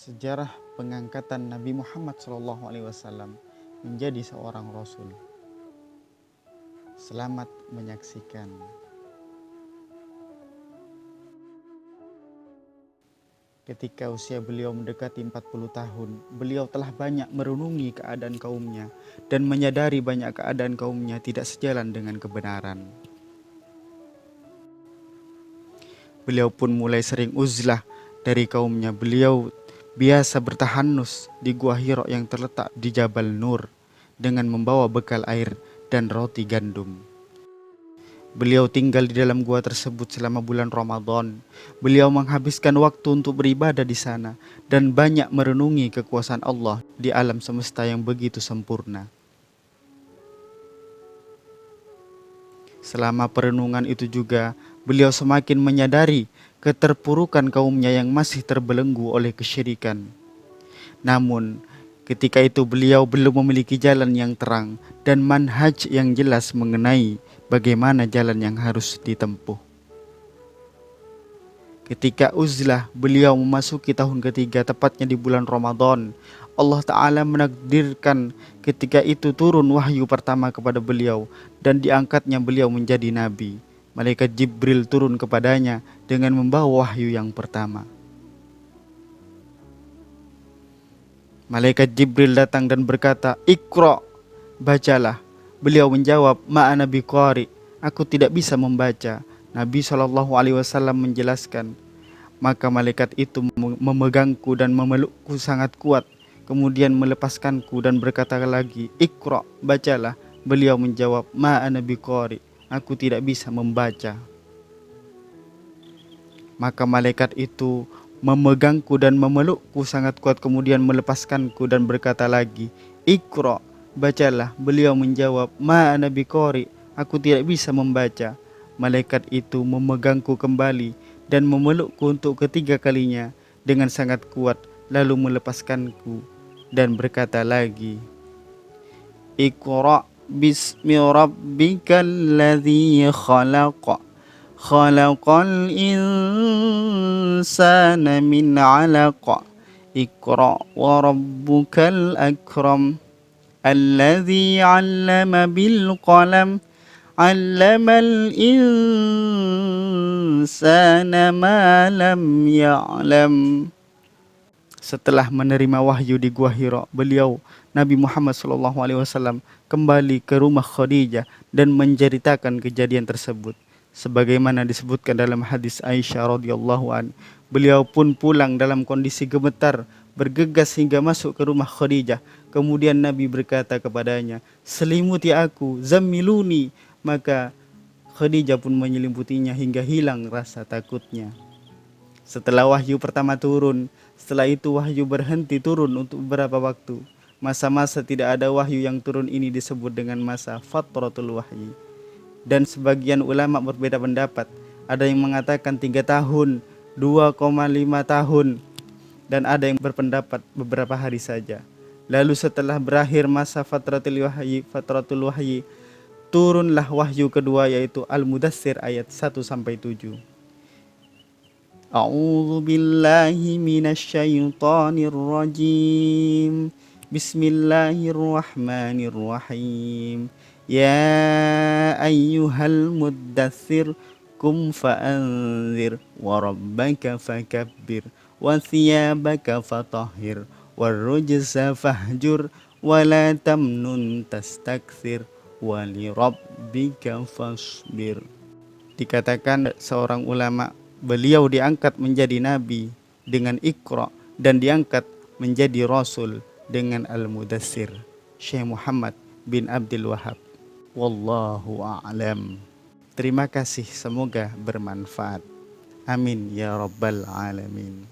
Sejarah pengangkatan Nabi Muhammad SAW menjadi seorang Rasul. Selamat menyaksikan. Ketika usia beliau mendekati 40 tahun, beliau telah banyak merenungi keadaan kaumnya dan menyadari banyak keadaan kaumnya tidak sejalan dengan kebenaran. Beliau pun mulai sering uzlah dari kaumnya. Beliau biasa bertahanus di Gua Hira yang terletak di Jabal Nur dengan membawa bekal air dan roti gandum. Beliau tinggal di dalam gua tersebut selama bulan Ramadan. Beliau menghabiskan waktu untuk beribadah di sana dan banyak merenungi kekuasaan Allah di alam semesta yang begitu sempurna. Selama perenungan itu juga, beliau semakin menyadari keterpurukan kaumnya yang masih terbelenggu oleh kesyirikan. Namun, ketika itu beliau belum memiliki jalan yang terang dan manhaj yang jelas mengenai bagaimana jalan yang harus ditempuh. Ketika uzlah beliau memasuki tahun ketiga, tepatnya di bulan Ramadan, Allah Ta'ala menakdirkan ketika itu turun wahyu pertama kepada beliau dan diangkatnya beliau menjadi nabi. Malaikat Jibril turun kepadanya dengan membawa wahyu yang pertama. Malaikat Jibril datang dan berkata, "Iqra, bacalah." Beliau menjawab, "Ma'ana biqari, aku tidak bisa membaca." Nabi SAW menjelaskan, maka malaikat itu memegangku dan memelukku sangat kuat, kemudian melepaskanku dan berkata lagi, "Iqra, bacalah." Beliau menjawab, "Ma'ana biqari, aku tidak bisa membaca." Maka malaikat itu memegangku dan memelukku sangat kuat, kemudian melepaskanku dan berkata lagi, "Iqra, bacalah." Beliau menjawab, "Ma'ana biqari, aku tidak bisa membaca." Malaikat itu memegangku kembali dan memelukku untuk ketiga kalinya dengan sangat kuat, lalu melepaskanku dan berkata lagi, "Iqra bismi rabbikal ladzi khalaq. Khalaqal insana min 'alaq. Iqra wa rabbukal akram. Alladzi 'allama bil qalam. 'Allamal insana ma lam ya'lam." Setelah menerima wahyu di Gua Hira, beliau Nabi Muhammad SAW kembali ke rumah Khadijah dan menceritakan kejadian tersebut. Sebagaimana disebutkan dalam hadis Aisyah radhiyallahu an, beliau pun pulang dalam kondisi gemetar, bergegas hingga masuk ke rumah Khadijah. Kemudian Nabi berkata kepadanya, "Selimuti aku, zammiluni." Maka Khadijah pun menyelimutinya hingga hilang rasa takutnya. Setelah wahyu pertama turun, setelah itu wahyu berhenti turun untuk beberapa waktu. Masa-masa tidak ada wahyu yang turun ini disebut dengan masa fatratul wahyi. Dan sebagian ulama berbeda pendapat. Ada yang mengatakan 3 tahun, 2,5 tahun, dan ada yang berpendapat beberapa hari saja. Lalu setelah berakhir masa fatratul wahyi, turunlah wahyu kedua, yaitu Al-Mudaththir ayat 1-7. A'udzu billahi minasyaitonir rajim. Bismillahirrahmanirrahim. Ya ayyuhal muddaththir kum fa'anzir wa rabbaka fakabbir wa thiyabaka fatahhir warrujza fahjur wa la tamnun tastakthir wa li rabbika fasbir. Dikatakan seorang ulama, beliau diangkat menjadi nabi dengan Iqra dan diangkat menjadi rasul dengan Al-Mudaththir. Syekh Muhammad bin Abdul Wahab. Wallahu a'lam. Terima kasih, semoga bermanfaat. Amin ya rabbal alamin.